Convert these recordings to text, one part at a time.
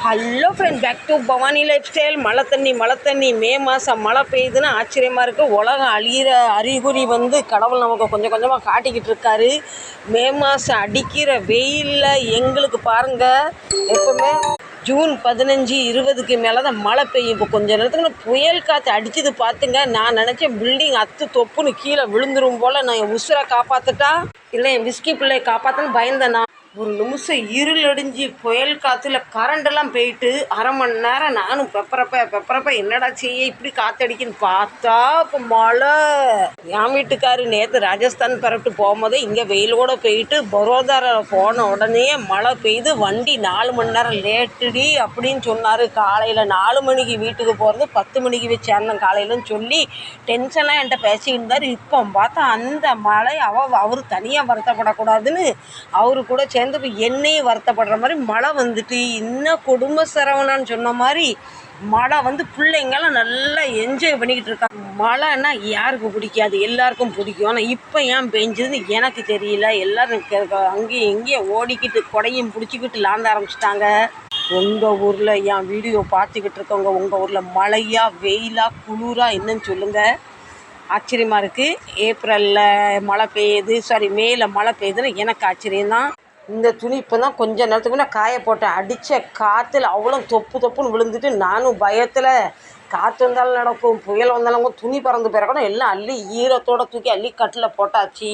Hello friend, back to Bhavani lifestyle. மழை தண்ணி மே மாதம் மழை பெய்யுதுன்னு ஆச்சரியமாக இருக்குது. உலகம் அழியிற அறிகுறி கடவுள் நமக்கு கொஞ்சம் கொஞ்சமாக காட்டிக்கிட்டு இருக்காரு. மே மாதம் அடிக்கிற வெயிலில் எங்களுக்கு பாருங்கள், எப்போவுமே ஜூன் 15, 20க்கு மேலே தான் மழை பெய்யும். இப்போ கொஞ்சம் நேரத்துக்கு புயல் காற்று அடிச்சது பார்த்துங்க. நான் நினச்சேன் பில்டிங் அத்து தொப்புன்னு கீழே விழுந்துரும் போல். நான் என் உசுரை காப்பாற்றுட்டா இல்லை என் விஸ்கி பிள்ளையை காப்பாற்றுன்னு பயந்தேன். நான் ஒரு நிமிஷம் இருளடிஞ்சு புயல் காற்றுல கரண்டெல்லாம் போயிட்டு அரை மணி நேரம் நானும் பெப்பரப்ப என்னடா செய்ய இப்படி காற்றடிக்குன்னு பார்த்தா இப்போ மழை. என் வீட்டுக்காரு நேற்று ராஜஸ்தான் பரப்பிட்டு போகும்போதே இங்கே வெயிலோடு போயிட்டு பரோதார போன உடனே மழை பெய்து. வண்டி 4 மணி நேரம் லேட்டுடி அப்படின்னு சொன்னார். காலையில் 4 மணிக்கு வீட்டுக்கு போகிறது 10 மணிக்கு வச்சு சேர்ந்தேன் காலையிலன்னு சொல்லி டென்ஷனாக என்கிட்ட பேசிக்கிட்டு இருந்தார். இப்போ பார்த்தா அந்த மழை அவர் தனியாக வருத்தப்படக்கூடாதுன்னு அவரு கூட சேர்ந்து இப்போ என்னையும் வருத்தப்படுற மாதிரி மழை வந்துட்டு இன்னும் குடும்ப சரவணான்னு சொன்ன மாதிரி மழை பிள்ளைங்கெல்லாம் நல்லா என்ஜாய் பண்ணிக்கிட்டு இருக்காங்க. மழைன்னா யாருக்கு பிடிக்காது? எல்லாருக்கும் பிடிக்கும். ஆனால் இப்போ ஏன் பெஞ்சதுன்னு எனக்கு தெரியல. எல்லோரும் அங்கேயும் எங்கேயும் ஓடிக்கிட்டு கொடையும் பிடிச்சிக்கிட்டு லாந்த ஆரம்பிச்சிட்டாங்க. உங்கள் ஊரில் என் வீடியோ பார்த்துக்கிட்டு இருக்கவங்க உங்கள் ஊரில் மழையா வெயிலா குளிரா என்னன்னு சொல்லுங்கள். ஆச்சரியமாக இருக்குது. ஏப்ரலில் மழை பெய்யுது, மேல மழை பெய்யுதுன்னு எனக்கு ஆச்சரியம்தான். இந்த துணி இப்போ தான் கொஞ்சம் நேரத்துக்கு முன்னே காய போட்டேன். அடித்த காற்றுல அவ்வளோ தொப்புன்னு விழுந்துட்டு நானும் பயத்தில் காற்று வந்தாலும் நடக்கும், புயல் வந்தாலும் துணி பறந்து போயிடக்கூட எல்லாம் அள்ளி ஈரத்தோடு தூக்கி அள்ளி கட்டில் போட்டாச்சு.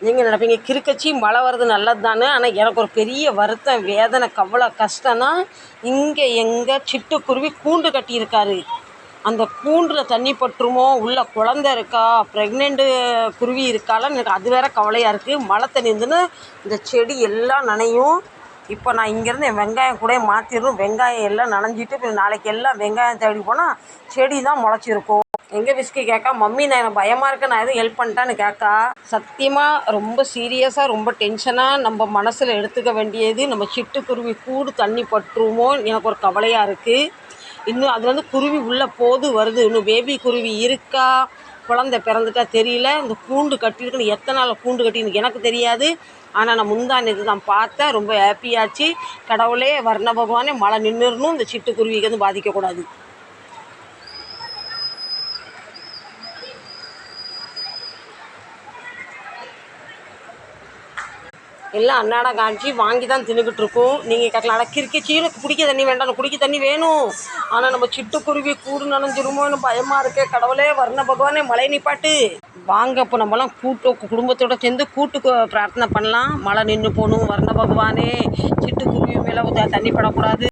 நீங்கள் நினைப்பீங்க கிறுக்கச்சி மழை வர்றது நல்லது தானே. ஆனால் எனக்கு ஒரு பெரிய வருத்தம், வேதனை, கவலை, கஷ்டம்னா இங்கே எங்கள் சிட்டுக்குருவி கூண்டு கட்டியிருக்காரு. அந்த கூண்டில் தண்ணி பட்டுருமோ, உள்ள குழந்த இருக்கா, ப்ரெக்னெண்ட்டு குருவி இருக்காளான்னு எனக்கு அது வேறு கவலையாக இருக்குது. மழை தண்ணி இருந்துன்னு இந்த செடி எல்லாம் நனையும். இப்போ நான் இங்கேருந்து என் வெங்காயம் கூட மாற்றிடணும். வெங்காயம் எல்லாம் நனைஞ்சிட்டு இப்போ நாளைக்கு எல்லாம் வெங்காயம் தேடி போனால் செடி தான் முளைச்சிருக்கும். எங்கள் விஸ்கி கேட்கா, மம்மி நான் எனக்கு பயமாக இருக்குது, நான் எதுவும் ஹெல்ப் பண்ணிட்டான்னு கேட்கா. சத்தியமாக ரொம்ப சீரியஸாக ரொம்ப டென்ஷனாக நம்ம மனசில் எடுத்துக்க வேண்டியது, நம்ம சிட்டுக்குருவி கூடு தண்ணி பட்டுருமோ எனக்கு ஒரு கவலையாக இருக்குது. இன்னும் அது குருவி உள்ளே வருது. இன்னும் பேபி குருவி இருக்கா, குழந்தை பிறந்துட்டா தெரியல. இந்த கூண்டு கட்டியிருக்குன்னு எத்தனை நாள் கூண்டு கட்டின்னு எனக்கு தெரியாது. ஆனால் நான் முந்தானது தான் பார்த்தேன். ரொம்ப ஹாப்பியாச்சு. கடவுளே, வர்ண பகவானே, மழை நின்றுடணும், இந்த சிட்டுக்குருவிக்கு பாதிக்கக்கூடாது. எல்லாம் அன்னாட காய்ச்சி வாங்கி தான் தின்னுக்கிட்டு இருக்கோம். நீங்கள் கேட்கலாம், ஆனால் கிறுக்கிச்சின்னு குடிக்க தண்ணி வேண்டாம், குடிக்க தண்ணி வேணும். ஆனால் நம்ம சிட்டுக்குருவி கூடு நனைஞ்சிருமோன்னு பயமாக இருக்கே. கடவுளே, வர்ண பகவானே, மழை நிப்பாட்டு. வாங்க இப்போ நம்மலாம் குடும்பத்தோடு சேர்ந்து கூட்டுக்கு பிரார்த்தனை பண்ணலாம். மழை நின்று போகணும். வர்ண பகவானே, சிட்டுக்குருவி மேலே தண்ணி படக்கூடாது.